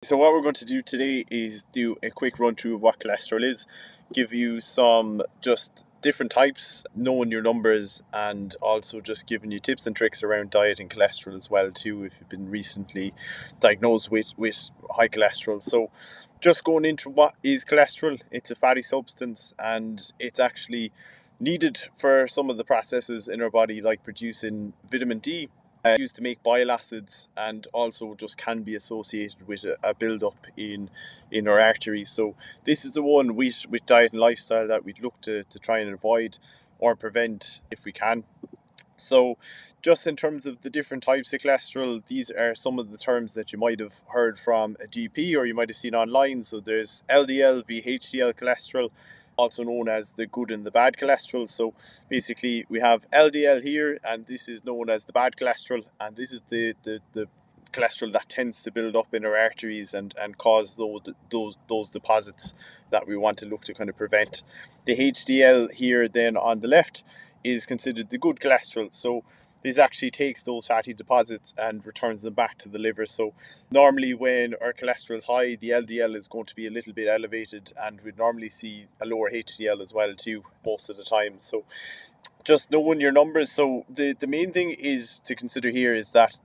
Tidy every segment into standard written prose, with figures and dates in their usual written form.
So what we're going to do today is do a quick run through of what cholesterol is, give you some just different types, knowing your numbers, and also just giving you tips and tricks around diet and cholesterol as well too, if you've been recently diagnosed with high cholesterol. So just going into what is cholesterol, it's a fatty substance and it's actually needed for some of the processes in our body like producing vitamin D, used to make bile acids, and also just can be associated with a build-up in our arteries. So this is the one with diet and lifestyle that we'd look to try and avoid or prevent if we can. So just in terms of the different types of cholesterol, these are some of the terms that you might have heard from a GP or you might have seen online. So there's LDL, VHDL cholesterol, also known as the good and the bad cholesterol. So basically we have LDL here, and this is known as the bad cholesterol, and this is the cholesterol that tends to build up in our arteries and cause those deposits that we want to look to kind of prevent. The HDL here then on the left is considered the good cholesterol. So this actually takes those fatty deposits and returns them back to the liver. So normally when our cholesterol is high, the LDL is going to be a little bit elevated, and we'd normally see a lower HDL as well too most of the time. So just knowing your numbers. So the main thing is to consider here is that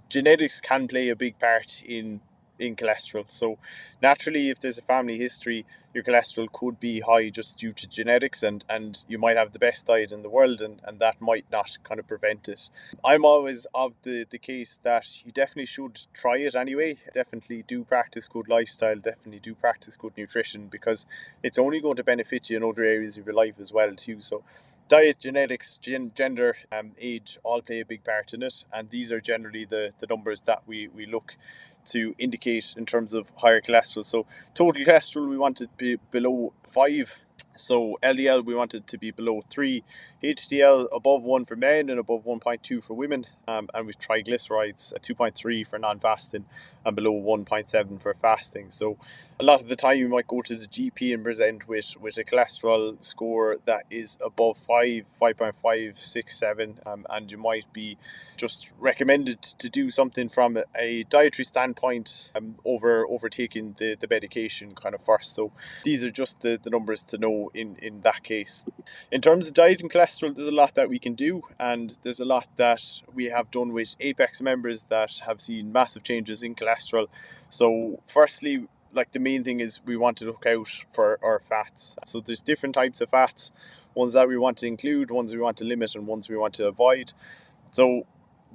genetics can play a big part in cholesterol. So naturally, if there's a family history, your cholesterol could be high just due to genetics, and you might have the best diet in the world, and that might not kind of prevent it. I'm always of the case that you definitely should try it anyway. Definitely do practice good lifestyle, definitely do practice good nutrition, because it's only going to benefit you in other areas of your life as well too. So diet, genetics, gender, age all play a big part in it, and these are generally the numbers that we look to indicate in terms of higher cholesterol. So total cholesterol we want it to be below 5. So LDL we want it to be below 3, HDL above 1 for men and above 1.2 for women, and with triglycerides at 2.3 for non-fasting and below 1.7 for fasting. So a lot of the time you might go to the GP and present with a cholesterol score that is above 5, 5.5, 6, 7, and you might be just recommended to do something from a dietary standpoint over taking the medication kind of first. So these are just the numbers to know in that case. In terms of diet and cholesterol, there's a lot that we can do, and there's a lot that we have done with Apex members that have seen massive changes in cholesterol. So firstly, like the main thing is we want to look out for our fats. So there's different types of fats, ones that we want to include, ones we want to limit, and ones we want to avoid. So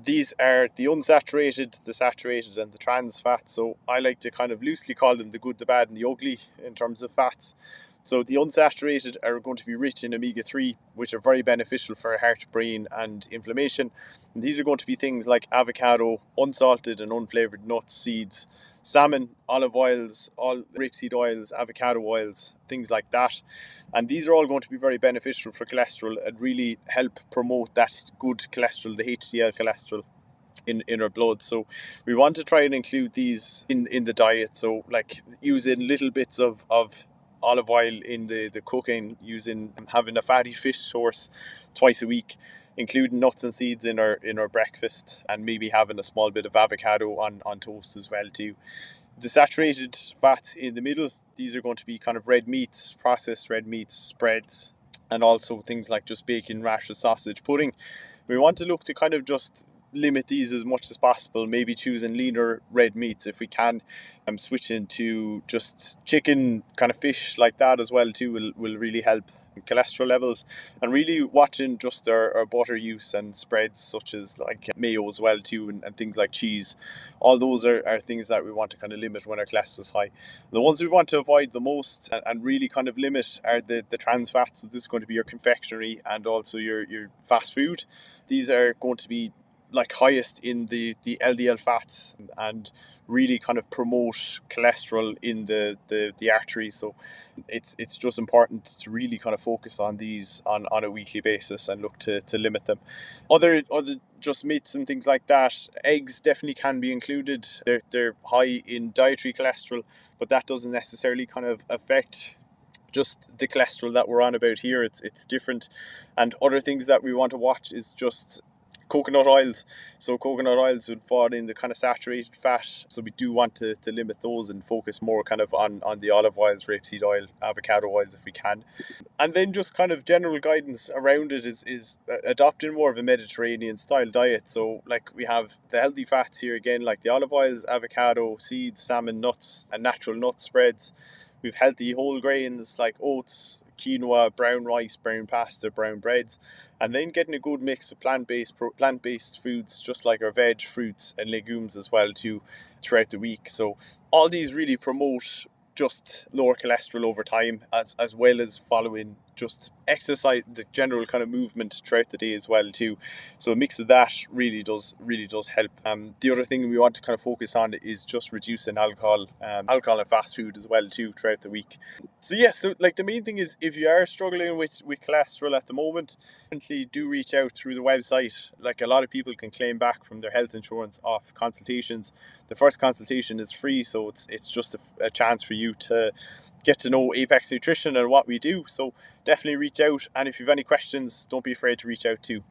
these are the unsaturated, the saturated, and the trans fats. So I like to kind of loosely call them the good, the bad, and the ugly in terms of fats. So the unsaturated are going to be rich in omega-3, which are very beneficial for heart, brain, and inflammation. And these are going to be things like avocado, unsalted and unflavored nuts, seeds, salmon, olive oils, all rapeseed oils, avocado oils, things like that. And these are all going to be very beneficial for cholesterol and really help promote that good cholesterol, the HDL cholesterol in our blood. So we want to try and include these in the diet. So like using little bits of olive oil in the cooking, using having a fatty fish source twice a week, including nuts and seeds in our breakfast, and maybe having a small bit of avocado on toast as well too. The saturated fats in the middle, these are going to be kind of red meats, processed red meats, spreads, and also things like just bacon, rashes, sausage, pudding. We want to look to kind of just limit these as much as possible, maybe choosing leaner red meats if we can. Switching to just chicken, kind of fish like that as well too will really help cholesterol levels, and really watching just our butter use and spreads such as like mayo as well too, and things like cheese. All those are things that we want to kind of limit when our cholesterol is high. The ones we want to avoid the most and really kind of limit are the trans fats. So this is going to be your confectionery and also your fast food. These are going to be like highest in the LDL fats and really kind of promote cholesterol in the arteries. So it's just important to really kind of focus on these on a weekly basis and look to limit them. Other just meats and things like that, eggs definitely can be included. They're high in dietary cholesterol, but that doesn't necessarily kind of affect just the cholesterol that we're on about here. It's different. And other things that we want to watch is just coconut oils. So coconut oils would fall in the kind of saturated fat. So we do want to limit those and focus more kind of on the olive oils, rapeseed oil, avocado oils if we can. And then just kind of general guidance around it is adopting more of a Mediterranean style diet. So like we have the healthy fats here again, like the olive oils, avocado, seeds, salmon, nuts, and natural nut spreads. We've healthy whole grains like oats, quinoa, brown rice, brown pasta, brown breads, and then getting a good mix of plant-based foods, just like our veg, fruits, and legumes as well too, throughout the week. So all these really promote just lower cholesterol over time, as well as following just exercise, the general kind of movement throughout the day as well too. So a mix of that really does help. The other thing we want to kind of focus on is just reducing alcohol and fast food as well too throughout the week. So yeah, so like the main thing is, if you are struggling with cholesterol at the moment, definitely do reach out through the website. Like a lot of people can claim back from their health insurance off consultations. The first consultation is free, so it's just a chance for you to get to know Apex Nutrition and what we do. So definitely reach out, and if you have any questions, don't be afraid to reach out too.